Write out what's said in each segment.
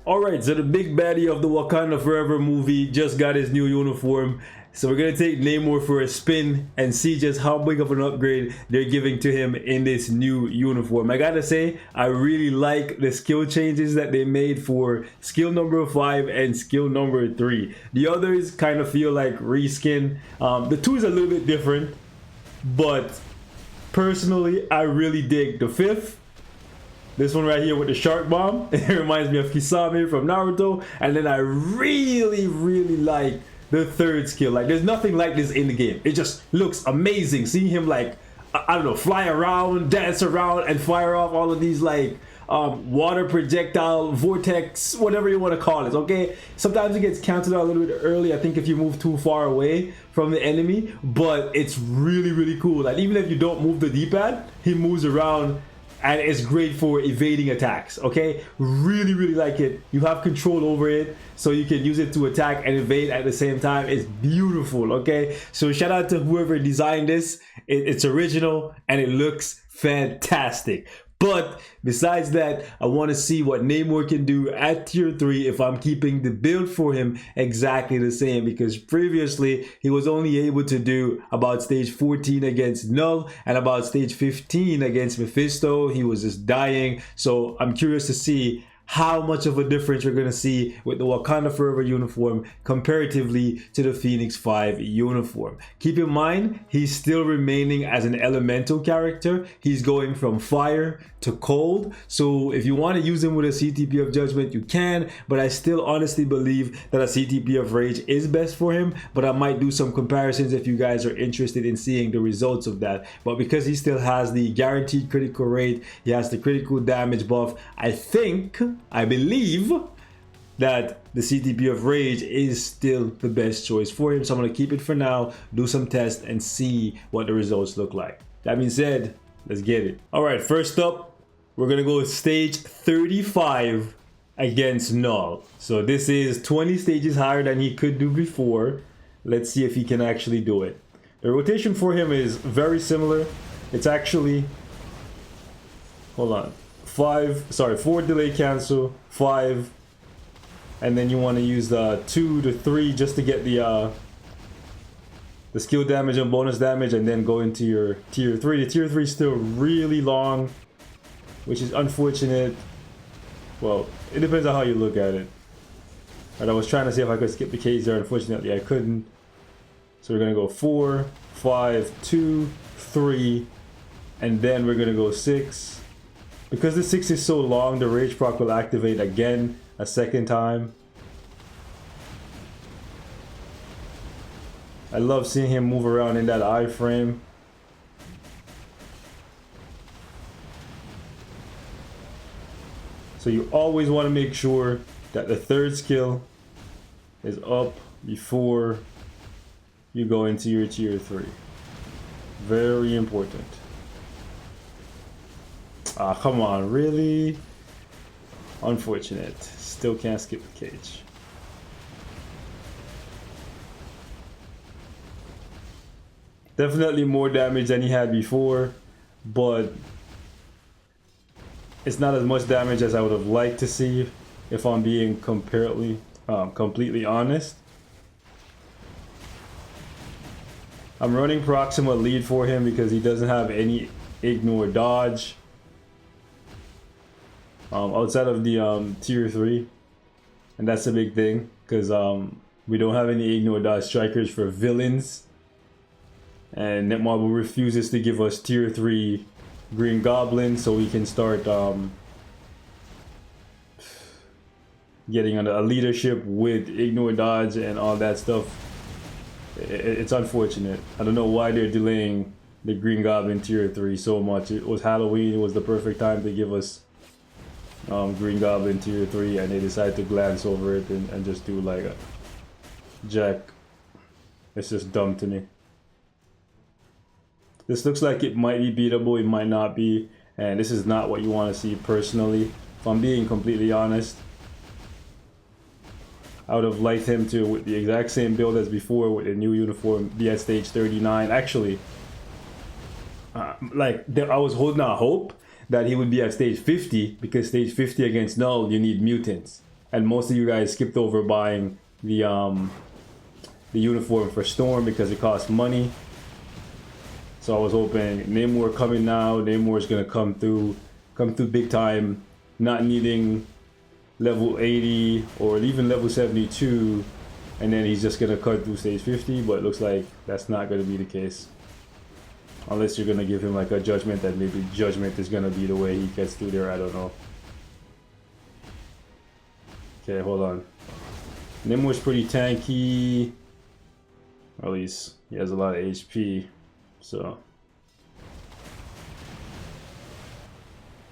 Alright, so the big baddie of the Wakanda Forever movie just got his new uniform. So we're going to take Namor for a spin and see just how big of an upgrade they're giving to him in this new uniform. I gotta say, I really like the skill changes that they made for skill number 5 and skill number 3. The others kind of feel like reskin. The 2 is a little bit different, but personally, I really dig the 5th. This one right here with the shark bomb. It reminds me of Kisame from Naruto. And then I really like the 3rd skill. Like, there's nothing like this in the game. It just looks amazing. Seeing him, like, I don't know, fly around, dance around, and fire off all of these, like, water projectile, vortex, whatever you want to call it, okay? Sometimes it gets counted out a little bit early, I think, if you move too far away from the enemy. But it's really cool. Like, even if you don't move the D-pad, he moves around. And it's great for evading attacks, okay? Really like it. You have control over it, so you can use it to attack and evade at the same time. It's beautiful, okay? So shout out to whoever designed this. It's original and it looks fantastic. But besides that, I want to see what Namor can do at tier 3 if I'm keeping the build for him exactly the same, because previously he was only able to do about stage 14 against Null and about stage 15 against Mephisto. He was just dying. So I'm curious to see how much of a difference we're going to see with the Wakanda Forever uniform comparatively to the Phoenix 5 uniform. Keep in mind, he's still remaining as an elemental character. He's going from fire to cold. So if you want to use him with a CTP of Judgment, you can, but I still honestly believe that a CTP of Rage is best for him. But I might do some comparisons if you guys are interested in seeing the results of that. But because he still has the guaranteed critical rate, he has the critical damage buff, I believe that the CTP of Rage is still the best choice for him. So I'm going to keep it for now, do some tests, and see what the results look like. That being said, let's get it. All right, first up, we're going to go with stage 35 against Null. So this is 20 stages higher than he could do before. Let's see if he can actually do it. The rotation for him is very similar. It's actually, hold on, 4 delay cancel, 5, and then you want to use the 2 to 3 just to get the skill damage and bonus damage, and then go into your tier 3. The tier 3 is still really long, which is unfortunate. Well, it depends on how you look at it. And I was trying to see if I could skip the case there. Unfortunately, I couldn't. So we're gonna go 4, 5, 2, 3, and then we're gonna go 6. Because the 6 is so long, the Rage proc will activate again a second time. I love seeing him move around in that iframe. So you always want to make sure that the 3rd skill is up before you go into your tier 3. Very important. Ah, come on, really? Unfortunate. Still can't skip the cage. Definitely more damage than he had before, but it's not as much damage as I would have liked to see, if I'm being completely honest. I'm running Proxima lead for him because he doesn't have any ignore dodge. Outside of the tier 3, and that's a big thing because we don't have any ignore dodge strikers for villains, and Netmarble refuses to give us tier 3 Green Goblin, so we can start getting under a leadership with ignore dodge and all that stuff. It's unfortunate. I don't know why they're delaying the Green Goblin tier 3 so much. It was Halloween, it was the perfect time to give us Green Goblin tier 3, and they decided to glance over it and just do like a jack. It's just dumb to me. This looks like it might be beatable, it might not be, and this is not what you want to see personally. If I'm being completely honest, I would have liked him to, with the exact same build as before with the new uniform, be at stage 39. Actually, I was holding out hope that he would be at stage 50, because stage 50 against Null, you need mutants. and most of you guys skipped over buying the uniform for Storm because it costs money. So I was hoping Namor coming now. Namor is gonna come through big time, not needing level 80 or even level 72, and then he's just gonna cut through stage 50. But it looks like that's not gonna be the case, unless you're gonna give him like a judgment that maybe judgment is gonna be the way he gets through there. I don't know. Okay, hold on. Namor's pretty tanky. Or at least he has a lot of HP. So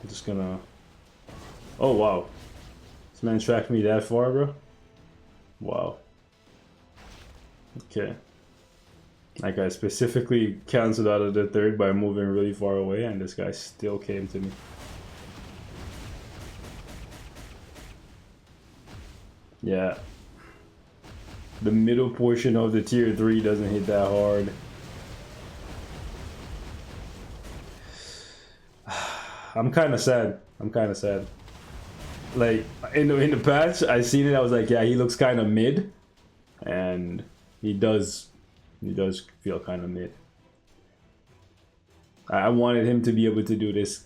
I'm just gonna. Oh wow, this man tracked me that far, bro. Wow. Okay. Like I specifically canceled out of the third by moving really far away, and this guy still came to me. Yeah. The middle portion of the tier 3 doesn't hit that hard. I'm kind of sad. Like in the patch, I seen it. I was like, yeah, he looks kind of mid, and he does feel kind of mid. I wanted him to be able to do this.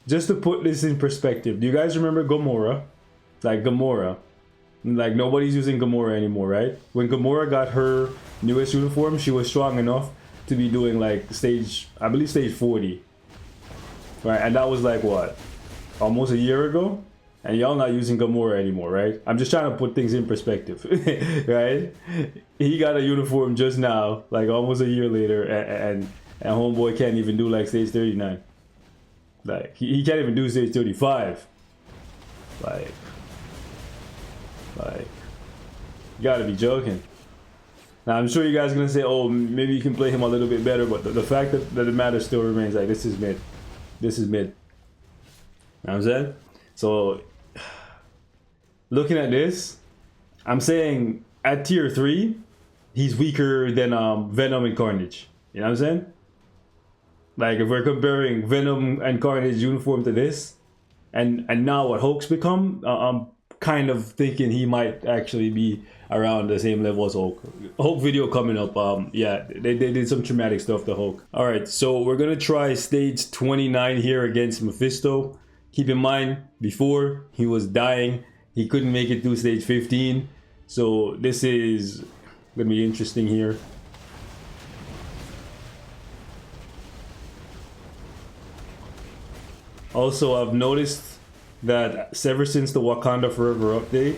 Just to put this in perspective, do you guys remember Gamora? Like Gamora. Like nobody's using Gamora anymore, right? When Gamora got her newest uniform, she was strong enough to be doing like stage, I believe stage 40. Right, and that was like what? Almost a year ago? And y'all not using Gamora anymore, right? I'm just trying to put things in perspective, right? He got a uniform just now, like almost a year later, and homeboy can't even do like stage 39. Like he can't even do stage 35. Like you gotta be joking. Now I'm sure you guys are gonna say, oh, maybe you can play him a little bit better, but the fact that the matter still remains, like this is mid. This is mid. You know what I'm saying? So looking at this, I'm saying at tier 3, he's weaker than Venom and Carnage. You know what I'm saying? Like if we're comparing Venom and Carnage uniform to this, and now what Hulk's become, I'm kind of thinking he might actually be around the same level as Hulk. Hulk video coming up. Yeah, they did some traumatic stuff to Hulk. All right, so we're gonna try stage 29 here against Mephisto. Keep in mind, before he was dying, he couldn't make it through stage 15. So this is gonna be interesting here. Also, I've noticed that ever since the Wakanda Forever update,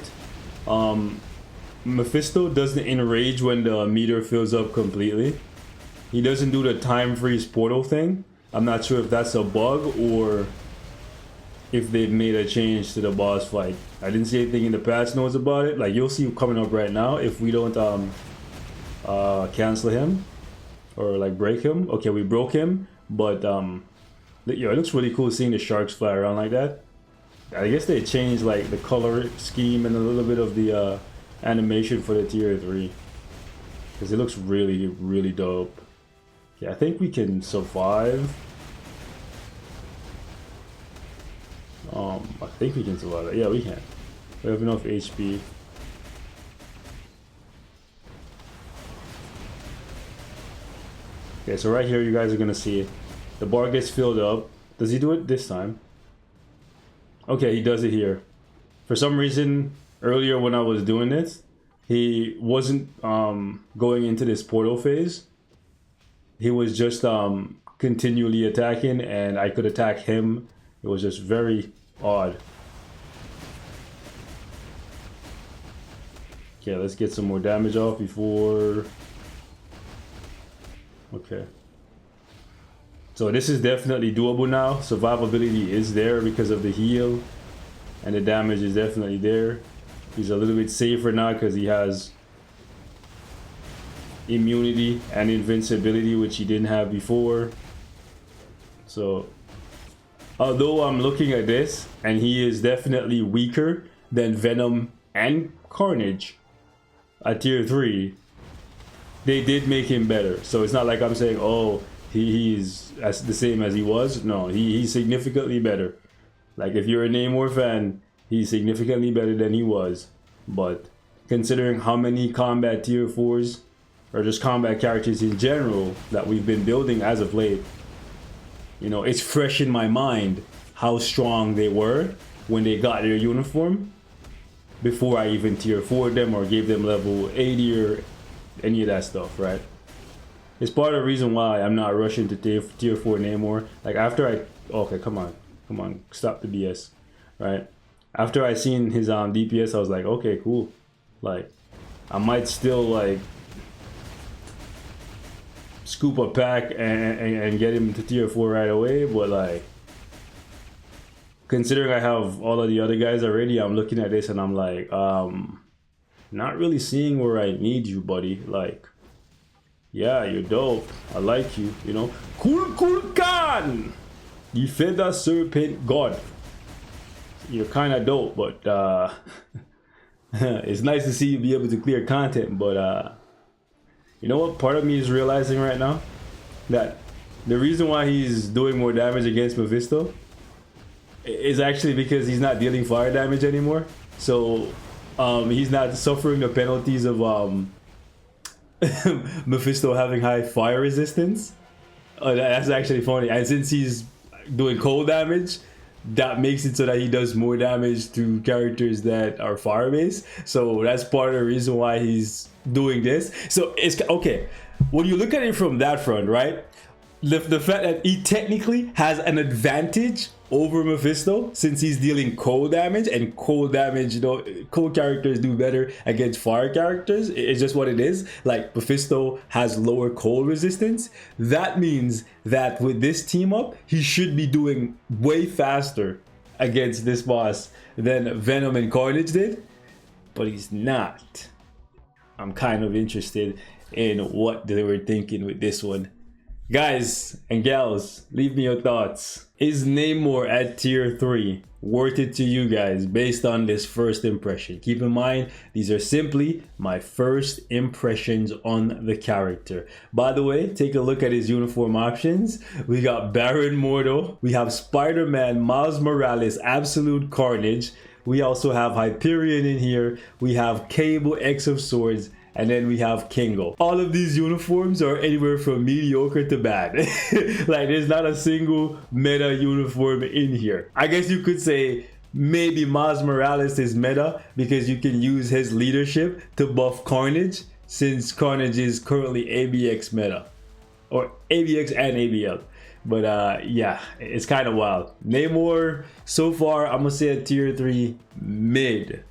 Mephisto doesn't enrage when the meter fills up completely. He doesn't do the time freeze portal thing. I'm not sure if that's a bug or if they've made a change to the boss fight. I didn't see anything in the patch notes about it. Like you'll see coming up right now if we don't cancel him or like break him. Okay, we broke him, but yeah, it looks really cool seeing the sharks fly around like that. I guess they changed like the color scheme and a little bit of the animation for the tier 3, because it looks really dope. Yeah, I think we can survive. I think we can survive it. Yeah, we can. We have enough HP. Okay, so right here you guys are gonna see it. The bar gets filled up. Does he do it this time? Okay, he does it here. For some reason, earlier when I was doing this, he wasn't going into this portal phase. He was just continually attacking, and I could attack him. It was just very odd. Okay, let's get some more damage off before... Okay. So this is definitely doable now. Survivability is there because of the heal, and the damage is definitely there. He's a little bit safer now because he has immunity and invincibility, which he didn't have before. So although I'm looking at this and he is definitely weaker than Venom and Carnage at tier 3, they did make him better. So it's not like I'm saying, oh, he's as the same as he was. No, he's significantly better. Like if you're a Namor fan, He's significantly better than he was, but considering how many combat tier 4s or just combat characters in general that we've been building as of late, you know, it's fresh in my mind how strong they were when they got their uniform before I even tier 4'd them or gave them level 80 or any of that stuff, right? It's part of the reason why I'm not rushing to tier 4 Namor. Like after I, okay, come on, stop the BS, right? After I seen his DPS, I was like, okay, cool. Like I might still like scoop a pack and get him to tier 4 right away, but like considering I have all of the other guys already, I'm looking at this and I'm like, not really seeing where I need you, buddy. Like, yeah, you're dope. I like you, you know. Cool Khan, the feather serpent god. You're kind of dope, but it's nice to see you be able to clear content. But you know what? Part of me is realizing right now that the reason why he's doing more damage against Mephisto is actually because he's not dealing fire damage anymore. So he's not suffering the penalties of Mephisto having high fire resistance. That's actually funny. And since he's doing cold damage, that makes it so that he does more damage to characters that are fire based. So that's part of the reason why he's doing this. So it's okay when you look at it from that front, right? The fact that he technically has an advantage over Mephisto since he's dealing cold damage, and cold damage, you know, cold characters do better against fire characters. It's just what it is. Like Mephisto has lower cold resistance. That means that with this team up, he should be doing way faster against this boss than Venom and Carnage did, but he's not. I'm kind of interested in what they were thinking with this one. Guys and gals, leave me your thoughts. Is Namor at tier 3 worth it to you guys based on this first impression? Keep in mind, these are simply my first impressions on the character. By the way, take a look at his uniform options. We got Baron Mordo, we have Spider-Man, Miles Morales, Absolute Carnage. We also have Hyperion in here. We have Cable, X of Swords, and then we have Kingo. All of these uniforms are anywhere from mediocre to bad. Like there's not a single meta uniform in here. I guess you could say maybe Miles Morales is meta because you can use his leadership to buff Carnage, since Carnage is currently ABX meta. Or ABX and ABL. But yeah, it's kind of wild. Namor, so far, I'm gonna say a tier 3 mid.